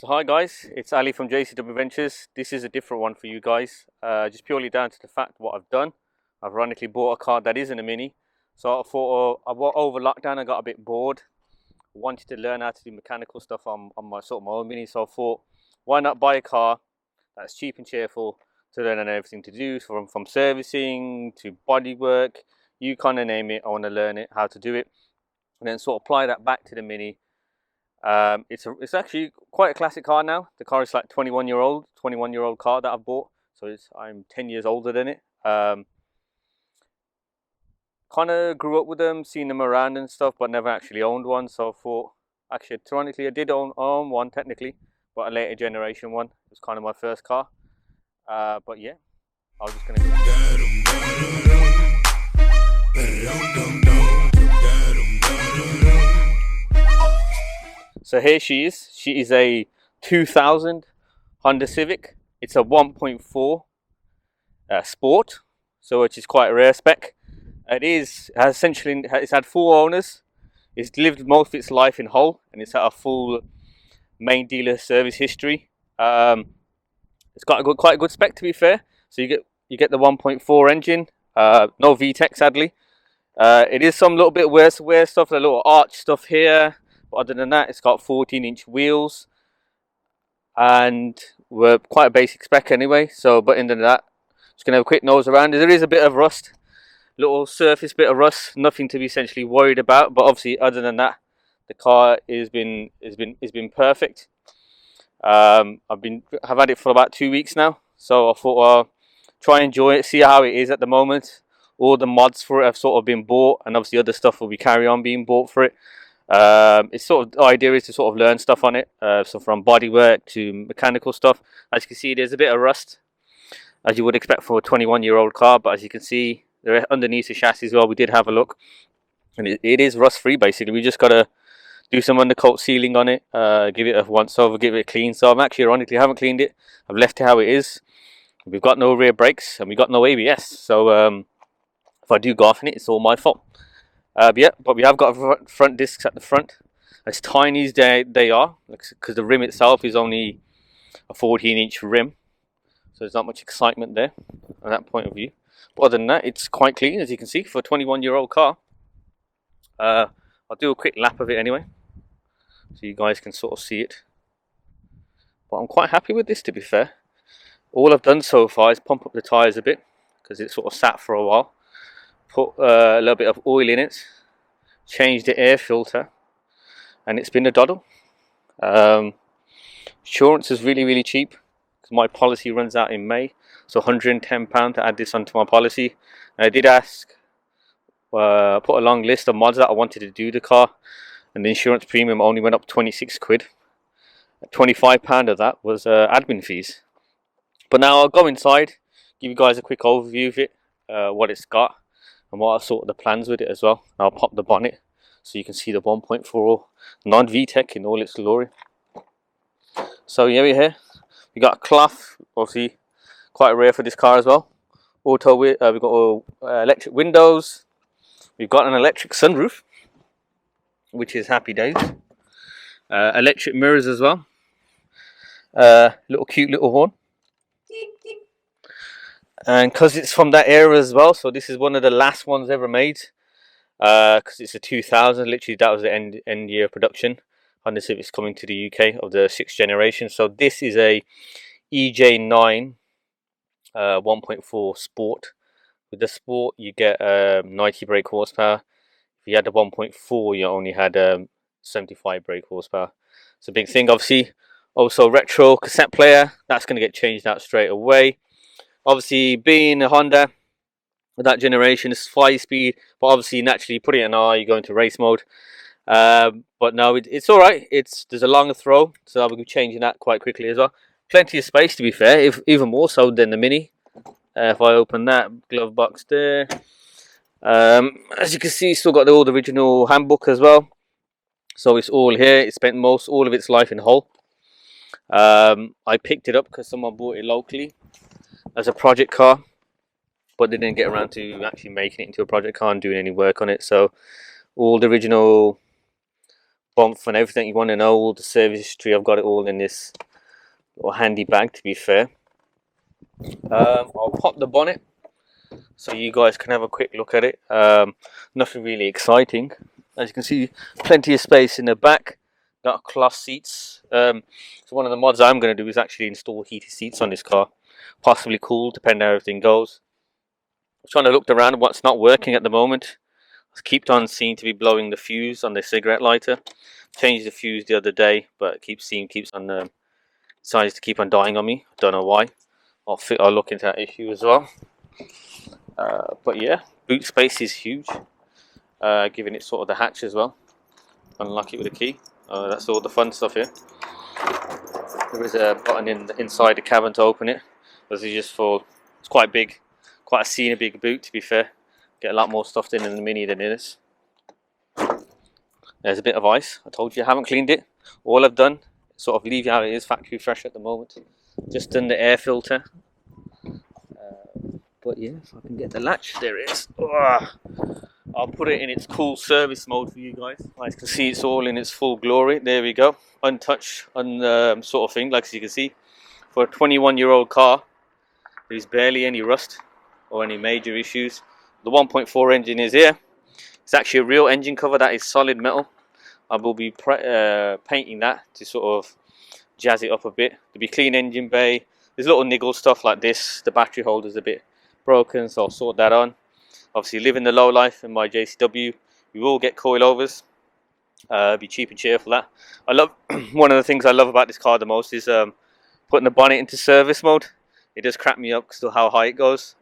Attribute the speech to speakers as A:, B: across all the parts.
A: Hi guys, it's Ali from JCW Adventures. This is a different one for you guys, just purely down to the fact what I've done. I've ironically bought a car that isn't a Mini, so I thought over lockdown I got a bit bored, wanted to learn how to do mechanical stuff on my my own Mini, so I thought why not buy a car that's cheap and cheerful to learn on everything to do, from servicing to body work, you kind of name it. I want to learn it, how to do it, and then sort of apply that back to the Mini. It's actually quite a classic car now. The car is like 21-year-old car that I've bought, so I'm 10 years older than it. Kind of grew up with them, seen them around and stuff, but never actually owned one. So I thought, actually, ironically, I did own one technically, but a later generation one. It was kind of my first car. But yeah, I was just gonna. So here she is. She is a 2000 Honda Civic. It's a 1.4 Sport, so which is quite a rare spec. It's had 4 owners. It's lived most of its life in Hull, and it's had a full main dealer service history. It's got quite a good spec, to be fair. So you get the 1.4 engine. No VTEC, sadly. It is some little bit wear stuff, a little arch stuff here. But other than that, it's got 14-inch wheels, and we're quite a basic spec anyway. So, but other than that, just gonna have a quick nose around. There is a bit of rust, little surface bit of rust, nothing to be essentially worried about. But obviously, other than that, the car has been perfect. I've had it for about 2 weeks now, so I thought try and enjoy it, see how it is at the moment. All the mods for it have sort of been bought, and obviously other stuff will be carry on being bought for it. It's sort of, the idea is to sort of learn stuff on it, so from bodywork to mechanical stuff. As you can see, there's a bit of rust, as you would expect for a 21-year-old car, but as you can see, underneath the chassis as well, we did have a look, and it is rust free basically. We just got to do some undercoat sealing on it, give it a once over, give it a clean. So I'm actually, ironically, haven't cleaned it. I've left it how it is. We've got no rear brakes and we've got no ABS, so if I do go off in it, it's all my fault. But we have got front discs at the front. As tiny as they are, because the rim itself is only a 14-inch rim, so there's not much excitement there on that point of view. But other than that, it's quite clean, as you can see, for a 21-year-old car. I'll do a quick lap of it anyway, so you guys can sort of see it. But I'm quite happy with this, to be fair. All I've done so far is pump up the tyres a bit, because it sort of sat for a while. Put a little bit of oil in it, changed the air filter, and it's been a doddle. Insurance is really cheap, because my policy runs out in May, so £110 to add this onto my policy. And I did ask, put a long list of mods that I wanted to do the car, and the insurance premium only went up 26 quid. £25 of that was admin fees. But now I'll go inside, give you guys a quick overview of it, what it's got, and what are sort of the plans with it as well. And I'll pop the bonnet so you can see the 1.4 non-VTEC in all its glory. So yeah, we're here. We got a cloth, obviously quite rare for this car as well. We've got electric windows. We've got an electric sunroof, which is happy days. Electric mirrors as well. Cute little horn. And because it's from that era as well, so this is one of the last ones ever made, because it's a 2000, literally that was the end year of production. Honda Civic's coming to the UK of the 6th generation. So this is a EJ9 1.4 Sport. With the Sport you get 90 brake horsepower. If you had the 1.4 you only had 75 brake horsepower. It's a big thing. Obviously also retro cassette player, that's going to get changed out straight away. Obviously, being a Honda with that generation, it's 5-speed, but obviously naturally you put it in R, you go into race mode. But no, it's all right. There's a longer throw, so I'll be changing that quite quickly as well. Plenty of space, to be fair, even more so than the Mini. If I open that glove box there, as you can see, still got the old original handbook as well. So it's all here. It spent all of its life in Hull. I picked it up because someone bought it locally as a project car, but they didn't get around to actually making it into a project car and doing any work on it. So all the original bump and everything you want to know, all the service history. I've got it all in this little handy bag, to be fair. I'll pop the bonnet so you guys can have a quick look at it. Nothing really exciting. As you can see, plenty of space in the back. Got cloth seats. So one of the mods I'm going to do is actually install heated seats on this car. Possibly cool, depending how everything goes. I'm trying to look around at what's not working at the moment. I keep on seeming to be blowing the fuse on the cigarette lighter. Changed the fuse the other day, but it keeps on decides to keep on dying on me. Don't know why. I'll look into that issue as well. But yeah, boot space is huge. Giving it sort of the hatch as well. Unlock it with a key. That's all the fun stuff here. There is a button inside the cabin to open it. This is just for, it's quite big, quite a big boot, to be fair. Get a lot more stuff in the Mini than in this. There's a bit of ice. I told you I haven't cleaned it. All I've done, sort of leave it how it is, factory fresh at the moment. Just done the air filter. But yeah, if I can get the latch, there it is. I'll put it in its cool service mode for you guys. As you can see, it's all in its full glory. There we go. Untouched, sort of thing, like as you can see. For a 21-year-old car, there's barely any rust or any major issues. The 1.4 engine is here. It's actually a real engine cover. That is solid metal. I will be painting that to sort of jazz it up a bit. There'll be clean engine bay. There's little niggle stuff like this. The battery holder's a bit broken, so I'll sort that on. Obviously, living the low life in my JCW, you will get coilovers. Be cheap and cheerful. That I love. One of the things I love about this car the most is putting the bonnet into service mode. It does crack me up because of how high it goes.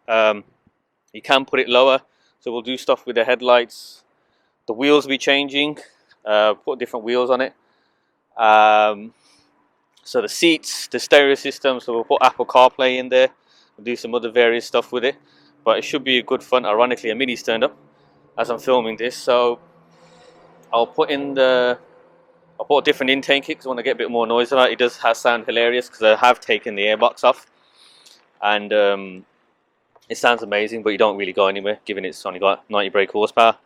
A: You can put it lower, so we'll do stuff with the headlights. The wheels will be changing. Put different wheels on it. So the seats, the stereo system. So we'll put Apple CarPlay in there. We'll do some other various stuff with it. But it should be a good fun. Ironically, a Mini's turned up as I'm filming this, so I'll put a different intake because I want to get a bit more noise on it. It does sound hilarious because I have taken the airbox off, and it sounds amazing, but you don't really go anywhere given it's only got 90 brake horsepower.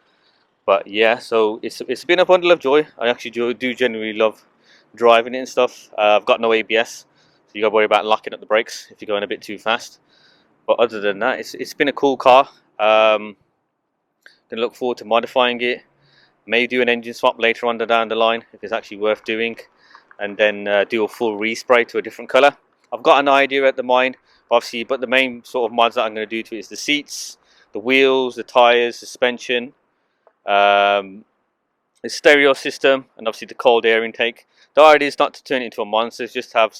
A: But yeah, so it's been a bundle of joy. I actually do genuinely love driving it and stuff. I've got no ABS, so you got to worry about locking up the brakes if you're going a bit too fast. But other than that, it's been a cool car. Gonna look forward to modifying it. May do an engine swap later on down the line if it's actually worth doing, and then do a full respray to a different colour. I've got an idea at the mind, obviously, but the main sort of mods that I'm going to do to it is the seats, the wheels, the tyres, suspension, the stereo system, and obviously the cold air intake. The idea is not to turn it into a monster, it's just have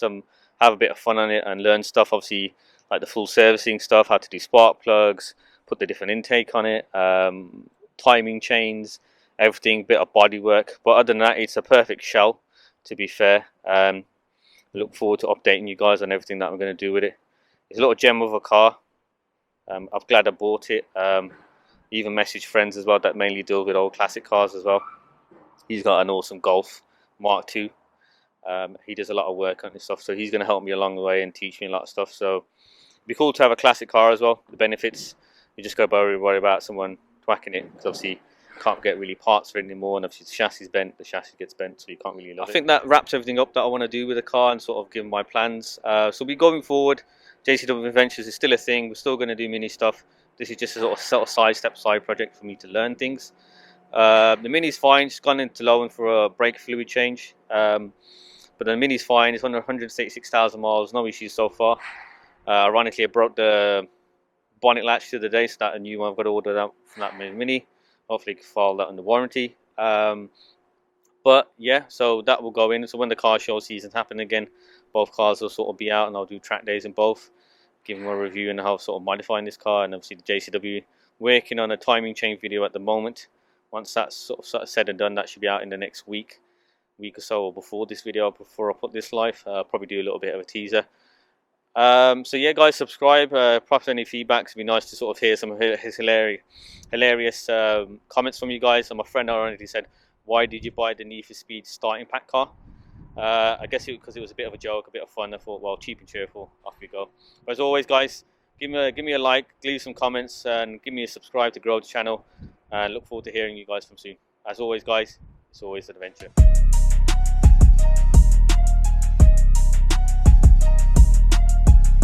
A: a bit of fun on it and learn stuff. Obviously, like the full servicing stuff, how to do spark plugs, put the different intake on it, timing chains, everything, bit of body work. But other than that, it's a perfect shell, to be fair. I look forward to updating you guys on everything that I'm going to do with it. It's a little gem of a car. I'm glad I bought it. Even messaged friends as well that mainly deal with old classic cars as well. He's got an awesome Golf Mark II. He does a lot of work on this stuff, so he's going to help me along the way and teach me a lot of stuff. So it'd be cool to have a classic car as well. The benefits, you just got to worry about someone whacking it, because obviously you can't get really parts for it anymore, and obviously the chassis is bent, the chassis gets bent, so you can't really love it. I think that wraps everything up that I want to do with the car and sort of give my plans. So we going forward, JCW Adventures is still a thing. We're still going to do mini stuff. This is just a sort of side project for me to learn things. The Mini's fine. It's gone into low for a brake fluid change. But the Mini's fine. It's under 186,000 miles. No issues so far. Ironically, I broke the bonnet latch the other day, so that a new one I've got to order that from that Mini. Hopefully, I can file that under warranty. But yeah, so that will go in. So when the car show seasons happen again, both cars will sort of be out, and I'll do track days in both, give them a review and how sort of modifying this car. And obviously the JCW, working on a timing chain video at the moment. Once that's sort of said and done, that should be out in the next week or so before this video, before I put this live. Probably do a little bit of a teaser. So yeah, guys, subscribe. Perhaps any feedback. It'd be nice to sort of hear some of his hilarious comments from you guys. And my friend ironically said, "Why did you buy the Need for Speed starting pack car?" I guess because it was a bit of a joke, a bit of fun. I thought, well, cheap and cheerful, off we go. But as always, guys, give me a like, leave some comments, and give me a subscribe to grow the channel. And look forward to hearing you guys from soon. As always, guys, it's always an adventure.